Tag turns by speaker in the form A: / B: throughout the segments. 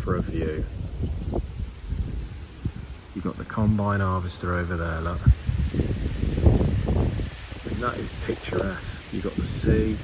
A: for a view. You've got the combine harvester over there, look. And that is picturesque. You've got the sea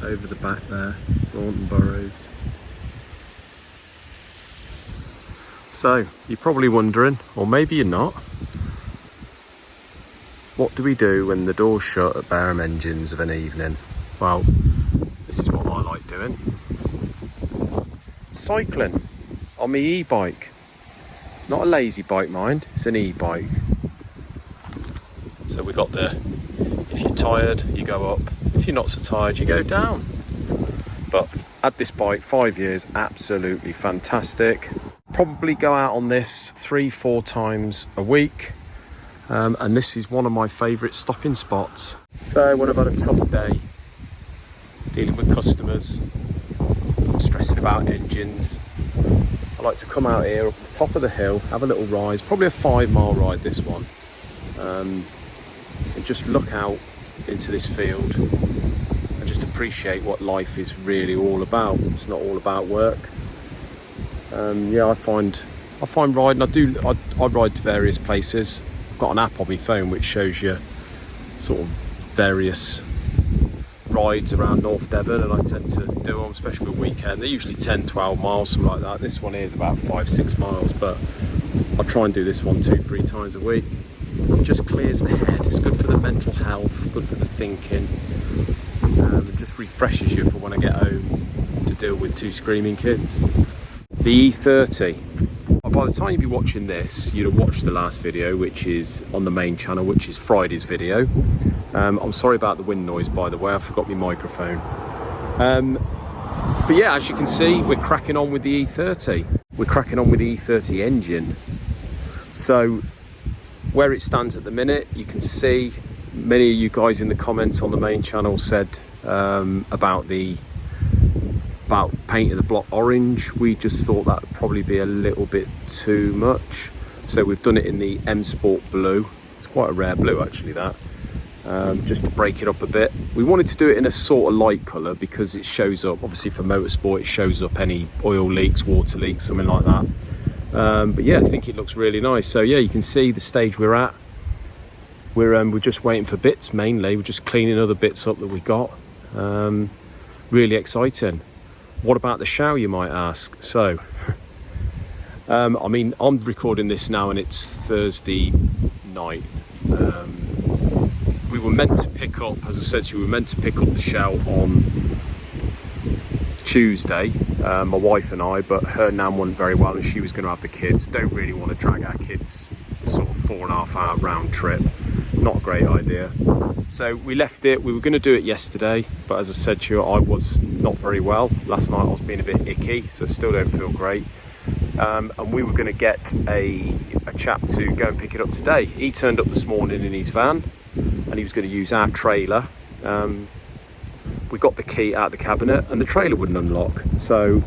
A: over the back there, Thornton Burrows. So, you're probably wondering, or maybe you're not, what do we do when the door's shut at Barham Engines of an evening? Well, this is what I like doing. Cycling on my e-bike. It's not a lazy bike, mind, it's an e-bike. So we got the, if you're tired, you go up. If you're not so tired, you go down. But had this bike 5 years, absolutely fantastic. Probably go out on this 3-4 times a week. And this is one of my favourite stopping spots. So when I've had a tough day, dealing with customers, stressing about engines, I like to come out here up the top of the hill, have a little ride, probably a 5-mile ride this one, and just look out into this field and just appreciate what life is really all about. It's not all about work. Yeah, I find riding, I ride to various places. I've got an app on my phone which shows you sort of various rides around North Devon, and I tend to do them, especially for a weekend. They're usually 10-12 miles, something like that. This one here is about 5-6 miles, but I try and do this one 2-3 times a week. It just clears the head. It's good for the mental health, good for the thinking. It just refreshes you for when I get home to deal with 2 screaming kids. The E30. By the time you'd be watching this, you'd have watched the last video, which is on the main channel, which is Friday's video. I'm sorry about the wind noise, by the way, I forgot my microphone. But yeah, as you can see, we're cracking on with the E30. We're cracking on with the E30 engine. So where it stands at the minute, you can see many of you guys in the comments on the main channel said about painting the block orange. We just thought that would probably be a little bit too much, so we've done it in the M Sport blue. It's quite a rare blue actually, that, just to break it up a bit. We wanted to do it in a sort of light colour because it shows up, obviously for motorsport, it shows up any oil leaks, water leaks, something like that. But yeah, I think it looks really nice. So yeah, you can see the stage we're at. We're just waiting for bits mainly. We're just cleaning other bits up that we got. Really exciting. What about the shower, you might ask? So, I mean, I'm recording this now and it's Thursday night. We were meant to pick up, as I said to you, we were meant to pick up the shell on Tuesday, my wife and I, but her nan wasn't very well and she was going to have the kids. Don't really want to drag our kids sort of 4.5 hour round trip. Not a great idea. So we left it. We were going to do it yesterday, but as I said to you, I was not very well. Last night I was being a bit icky, so I still don't feel great. And we were going to get a chap to go and pick it up today. He turned up this morning in his van and he was going to use our trailer. We got the key out of the cabinet and the trailer wouldn't unlock. So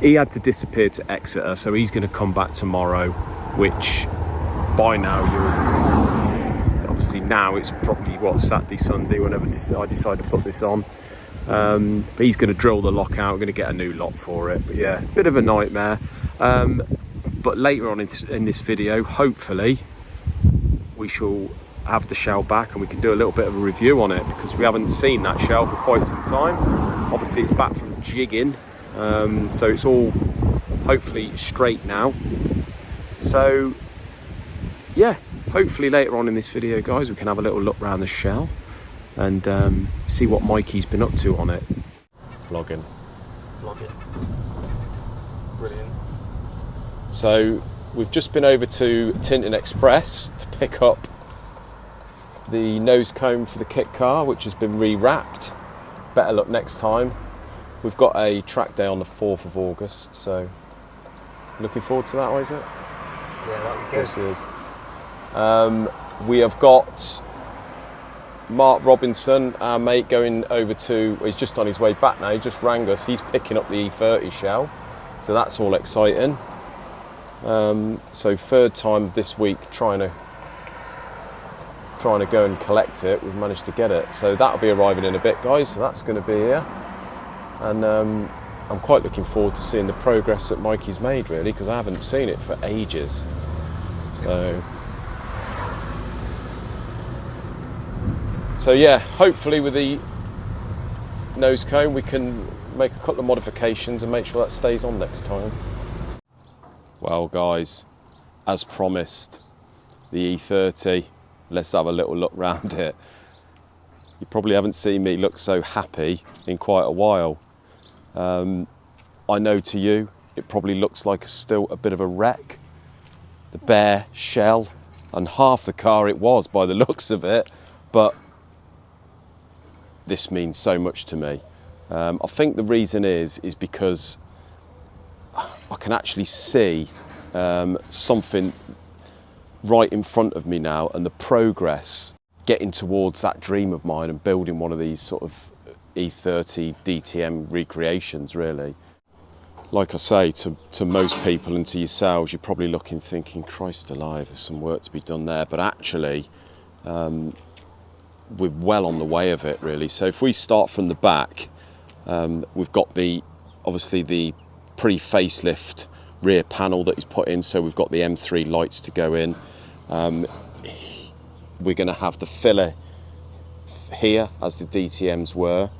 A: he had to disappear to Exeter. So he's going to come back tomorrow, which by now obviously now it's probably Saturday, Sunday, whenever I decide to put this on. But he's going to drill the lock out. We're going to get a new lock for it. But yeah, bit of a nightmare. But later on in this video, hopefully we shall have the shell back and we can do a little bit of a review on it, because we haven't seen that shell for quite some time. Obviously it's back from jigging, so it's all hopefully straight now. So yeah, hopefully later on in this video, guys, we can have a little look around the shell and see what Mikey's been up to on it. Vlogging. Brilliant. So we've just been over to Tintin Express to pick up the nose cone for the kit car, which has been rewrapped. Better luck next time. We've got a track day on the 4th of August, so looking forward to that, Isaac?
B: Yeah, that'd be good.
A: Of course he is. We have got Mark Robinson, our mate, going over to, well, he's just on his way back now, he just rang us, he's picking up the E30 shell, so that's all exciting. So third time this week trying to go and collect it. We've managed to get it, so that'll be arriving in a bit, guys, so that's going to be here. And I'm quite looking forward to seeing the progress that Mikey's made, really, because I haven't seen it for ages. So yeah, hopefully with the nose cone we can make a couple of modifications and make sure that stays on next time. Well guys, as promised, the E30, let's have a little look round it. You probably haven't seen me look so happy in quite a while. I know to you it probably looks like still a bit of a wreck, the bare shell, and half the car it was by the looks of it, but this means so much to me. I think the reason is because I can actually see something right in front of me now, and the progress getting towards that dream of mine and building one of these sort of E30 DTM recreations, really. Like I say, to most people and to yourselves, you're probably looking thinking, Christ alive, there's some work to be done there, but actually we're well on the way of it, really. So if we start from the back, we've got obviously the pre-facelift rear panel that is put in, so we've got the M3 lights to go in. We're going to have the filler here as the DTMs were.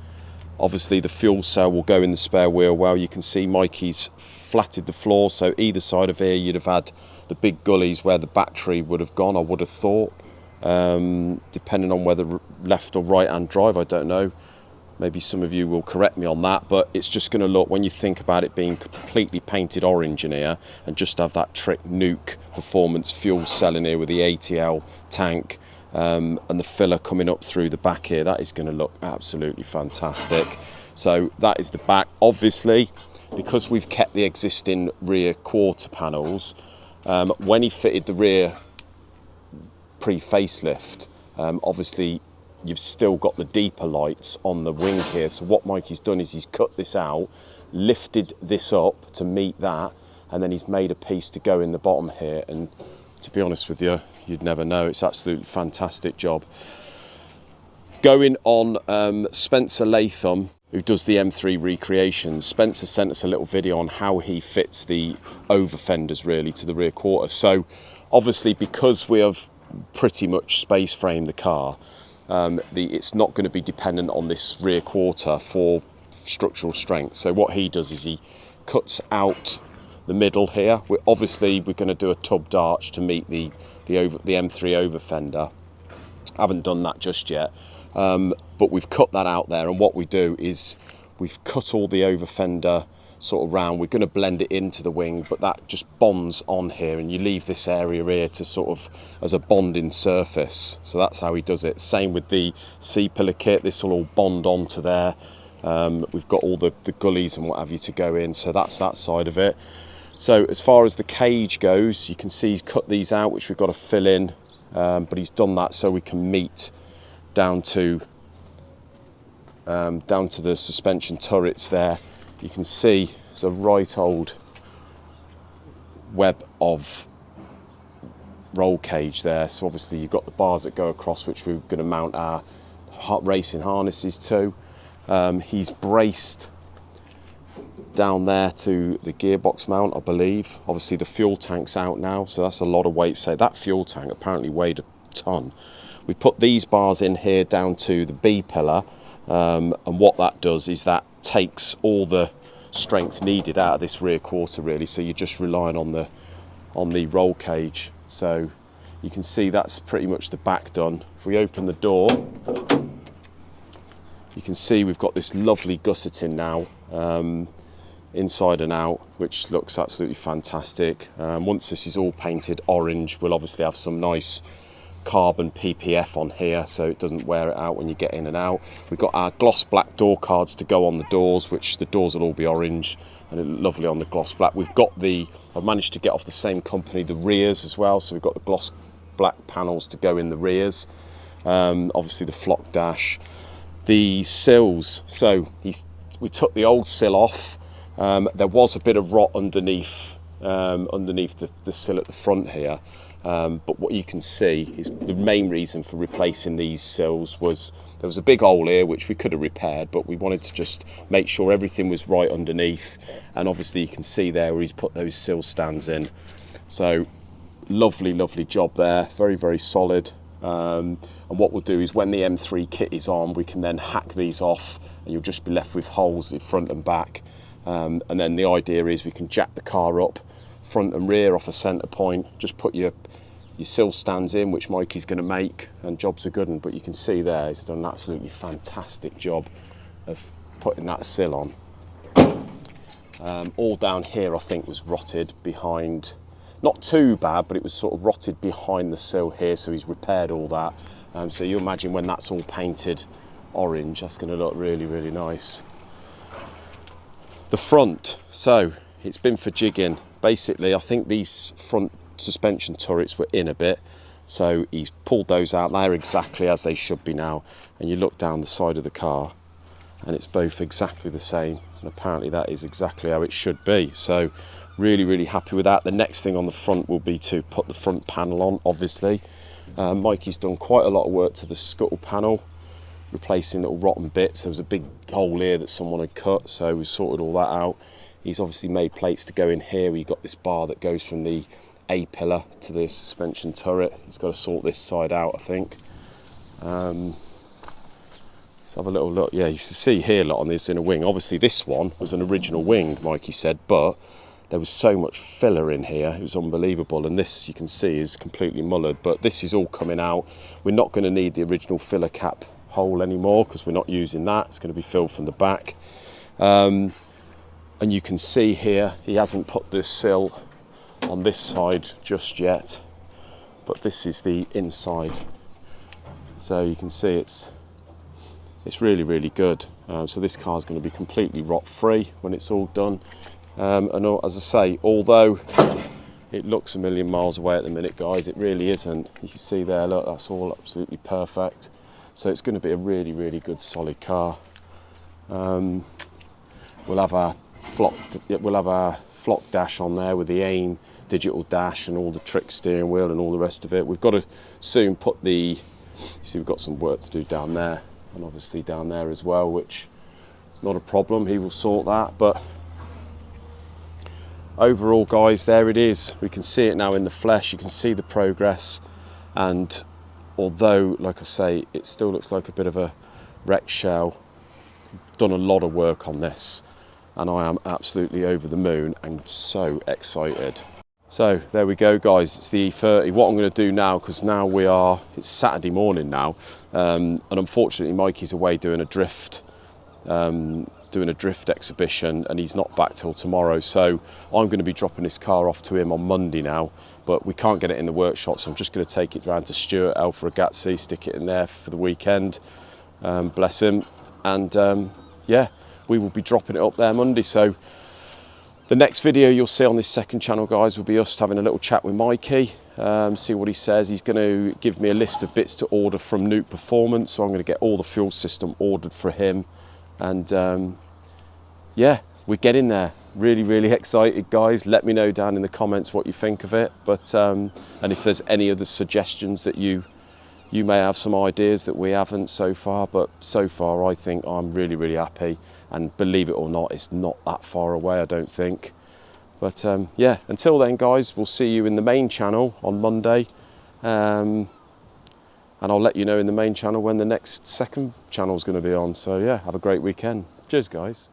A: Obviously the fuel cell will go in the spare wheel well. You can see Mikey's flatted the floor, so either side of here you'd have had the big gullies where the battery would have gone, I would have thought. Depending on whether left or right hand drive, I don't know. Maybe some of you will correct me on that, but it's just going to look, when you think about it being completely painted orange in here and just have that Trick Nuke performance fuel cell in here with the ATL tank and the filler coming up through the back here, that is going to look absolutely fantastic. So that is the back. Obviously, because we've kept the existing rear quarter panels, when he fitted the rear pre-facelift, obviously you've still got the deeper lights on the wing here. So what Mikey's done is he's cut this out, lifted this up to meet that, and then he's made a piece to go in the bottom here. And to be honest with you, you'd never know. It's absolutely fantastic job. Going on, Spencer Latham, who does the M3 recreations, Spencer sent us a little video on how he fits the over fenders really to the rear quarter. So obviously, because we have pretty much space framed the car, it's not going to be dependent on this rear quarter for structural strength. So what he does is he cuts out the middle here. We're going to do a tubbed arch to meet the M3 over fender. I haven't done that just yet, but we've cut that out there, and what we do is we've cut all the over fender sort of round. We're going to blend it into the wing, but that just bonds on here, and you leave this area here to sort of as a bonding surface. So that's how he does it. Same with the C-pillar kit, this will all bond onto there. We've got all the gullies and what have you to go in, so that's that side of it. So as far as the cage goes, you can see he's cut these out, which we've got to fill in, but he's done that so we can meet down to the suspension turrets there. You can see it's a right old web of roll cage there. So obviously you've got the bars that go across, which we're going to mount our racing harnesses to. He's braced down there to the gearbox mount, I believe. Obviously the fuel tank's out now, so that's a lot of weight. So that fuel tank apparently weighed a ton. We put these bars in here down to the B pillar, and what that does is that takes all the strength needed out of this rear quarter really, so you're just relying on the roll cage. So you can see that's pretty much the back done. If we open the door, you can see we've got this lovely gusseting now, inside and out, which looks absolutely fantastic. Once this is all painted orange, we'll obviously have some nice carbon PPF on here so it doesn't wear it out when you get in and out. We've got our gloss black door cards to go on the doors, which the doors will all be orange and it look lovely on the gloss black. I've managed to get off the same company the rears as well, so we've got the gloss black panels to go in the rears. Obviously the flock dash, the sills, so we took the old sill off. There was a bit of rot underneath the sill at the front here. But what you can see is the main reason for replacing these sills was there was a big hole here which we could have repaired, but we wanted to just make sure everything was right underneath. And obviously you can see there where he's put those sill stands in. So lovely, lovely job there, very, very solid. And what we'll do is when the M3 kit is on, we can then hack these off and you'll just be left with holes in front and back. And then the idea is we can jack the car up front and rear off a centre point, just put your sill stands in, which Mikey's going to make, and job's a good one. But you can see there he's done an absolutely fantastic job of putting that sill on. All down here I think was rotted behind, not too bad, but it was sort of rotted behind the sill here, so he's repaired all that. So you imagine when that's all painted orange, that's going to look really, really nice. The front, so it's been for jigging. Basically, I think these front suspension turrets were in a bit, so he's pulled those out. They're exactly as they should be now, and you look down the side of the car and it's both exactly the same, and apparently that is exactly how it should be. So really, really happy with that. The next thing on the front will be to put the front panel on, obviously. Mikey's done quite a lot of work to the scuttle panel, replacing little rotten bits. There was a big hole here that someone had cut, so we sorted all that out. He's obviously made plates to go in here. We've got this bar that goes from the A pillar to the suspension turret. He's got to sort this side out, I think. Let's have a little look. Yeah, you can see here a lot on this inner wing. Obviously this one was an original wing, Mikey said, but there was so much filler in here, it was unbelievable. And this, you can see, is completely mullered, but this is all coming out. We're not going to need the original filler cap hole anymore because we're not using that. It's going to be filled from the back. And you can see here, he hasn't put this sill on this side just yet, but this is the inside. So you can see it's really, really good. So this car is going to be completely rot free when it's all done. And as I say, although it looks a million miles away at the minute, guys, it really isn't. You can see there, look, that's all absolutely perfect. So it's going to be a really, really good solid car. We'll have our flock dash on there with the AIM digital dash and all the trick steering wheel and all the rest of it. We've got to soon put the, you see we've got some work to do down there and obviously down there as well, which is not a problem, he will sort that. But overall, guys, there it is. We can see it now in the flesh, you can see the progress, and although, like I say, it still looks like a bit of a wrecked shell, done a lot of work on this, and I am absolutely over the moon and so excited. So there we go, guys, it's the E30. What I'm going to do now, because now it's Saturday morning now, and unfortunately Mikey's away doing a drift exhibition, and he's not back till tomorrow, so I'm going to be dropping this car off to him on Monday now, but we can't get it in the workshop, so I'm just going to take it round to Stuart Alfa Ragazzi, stick it in there for the weekend, bless him, and yeah, we will be dropping it up there Monday. So the next video you'll see on this second channel, guys, will be us having a little chat with Mikey, see what he says. He's going to give me a list of bits to order from Nuke Performance, so I'm going to get all the fuel system ordered for him, and yeah, we're getting there. Really, really excited, guys. Let me know down in the comments what you think of it, but and if there's any other suggestions that you may have some ideas that we haven't so far, but so far I think I'm really, really happy, and believe it or not, it's not that far away, I don't think. But yeah, until then, guys, we'll see you in the main channel on Monday, and I'll let you know in the main channel when the next second channel is going to be on. So yeah, have a great weekend. Cheers, guys.